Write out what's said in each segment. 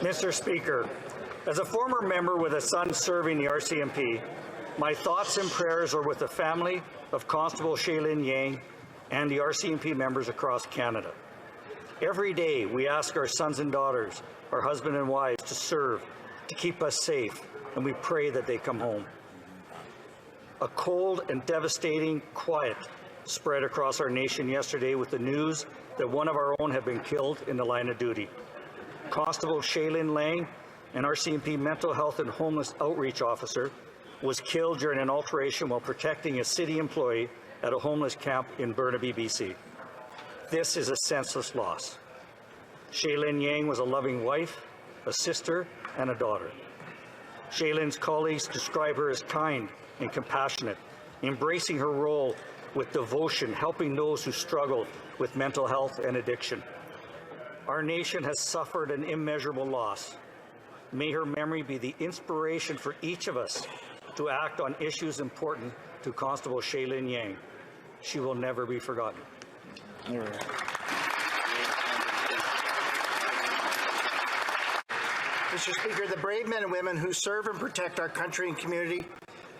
Mr. Speaker, as a former member with a son serving the RCMP, my thoughts and prayers are with the family of Constable Shaelyn Yang and the RCMP members across Canada. Every day we ask our sons and daughters, our husbands and wives to serve, to keep us safe, and we pray that they come home. A cold and devastating quiet spread across our nation yesterday with the news that one of our own had been killed in the line of duty. Constable Shaelyn Yang, an RCMP mental health and homeless outreach officer, was killed during an altercation while protecting a city employee at a homeless camp in Burnaby, BC. This is a senseless loss. Shaelyn Yang was a loving wife, a sister, and a daughter. Shaelyn's colleagues describe her as kind and compassionate, embracing her role with devotion, helping those who struggle with mental health and addiction. Our nation has suffered an immeasurable loss. May her memory be the inspiration for each of us to act on issues important to Constable Shaelyn Yang. She will never be forgotten. Mr. Speaker, the brave men and women who serve and protect our country and community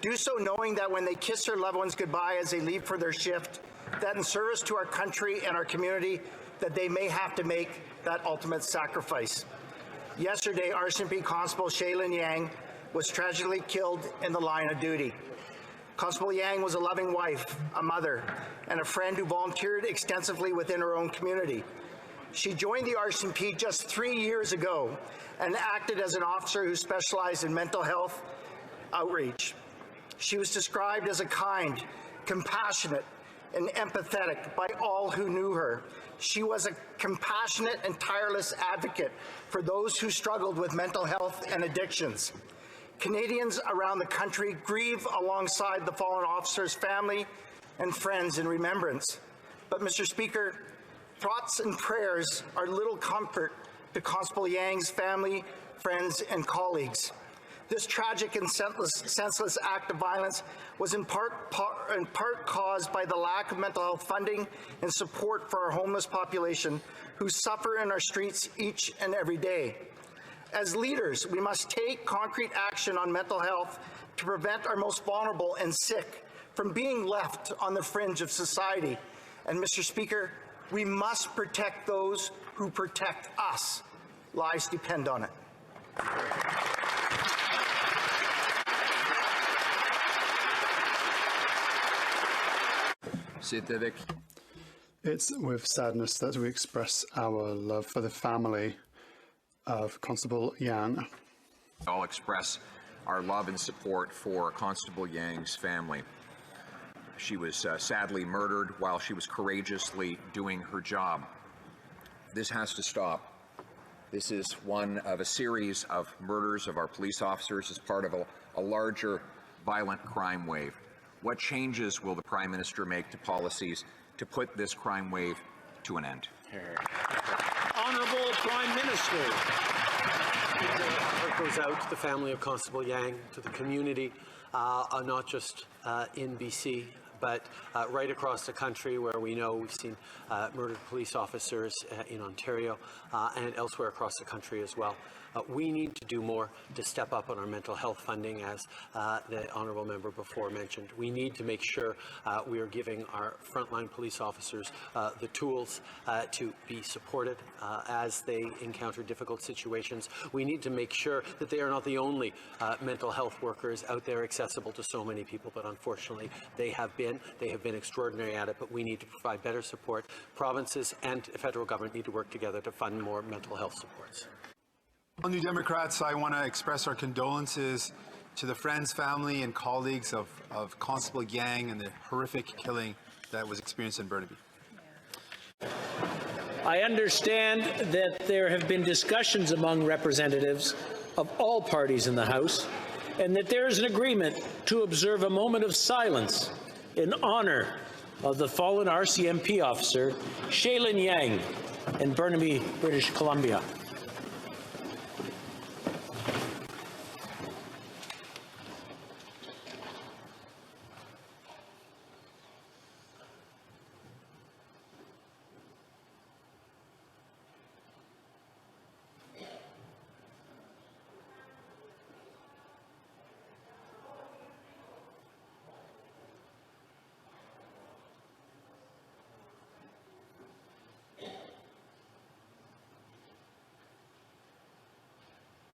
do so knowing that when they kiss their loved ones goodbye as they leave for their shift, that in service to our country and our community, that they may have to make that ultimate sacrifice. Yesterday, RCMP Constable Shaelyn Yang was tragically killed in the line of duty. Constable Yang was a loving wife, a mother, and a friend who volunteered extensively within her own community. She joined the RCMP just 3 years ago and acted as an officer who specialized in mental health outreach. She was described as a kind, compassionate, and empathetic by all who knew her. She was a compassionate and tireless advocate for those who struggled with mental health and addictions. Canadians around the country grieve alongside the fallen officer's family and friends in remembrance. But, Mr. Speaker, thoughts and prayers are little comfort to Constable Yang's family, friends, and colleagues. This tragic and senseless act of violence was in part caused by the lack of mental health funding and support for our homeless population who suffer in our streets each and every day. As leaders, we must take concrete action on mental health to prevent our most vulnerable and sick from being left on the fringe of society. And, Mr. Speaker, we must protect those who protect us. Lives depend on it. It's with sadness that we express our love for the family of Constable Yang. I'll express our love and support for Constable Yang's family. She was sadly murdered while she was courageously doing her job. This has to stop. This is one of a series of murders of our police officers as part of a larger violent crime wave. What changes will the Prime Minister make to policies to put this crime wave to an end? Honourable Prime Minister. It goes out to the family of Constable Yang, to the community, not just in BC, but right across the country, where we know we've seen murdered police officers in Ontario and elsewhere across the country as well. We need to do more to step up on our mental health funding, as the honourable member before mentioned. We need to make sure we are giving our frontline police officers the tools to be supported as they encounter difficult situations. We need to make sure that they are not the only mental health workers out there accessible to so many people, but unfortunately they have been extraordinary at it, but we need to provide better support. Provinces and the federal government need to work together to fund more mental health supports. All New Democrats, I want to express our condolences to the friends, family, and colleagues of Constable Yang and the horrific killing that was experienced in Burnaby. I understand that there have been discussions among representatives of all parties in the House, and that there is an agreement to observe a moment of silence in honour of the fallen RCMP officer, Shaelyn Yang, in Burnaby, British Columbia.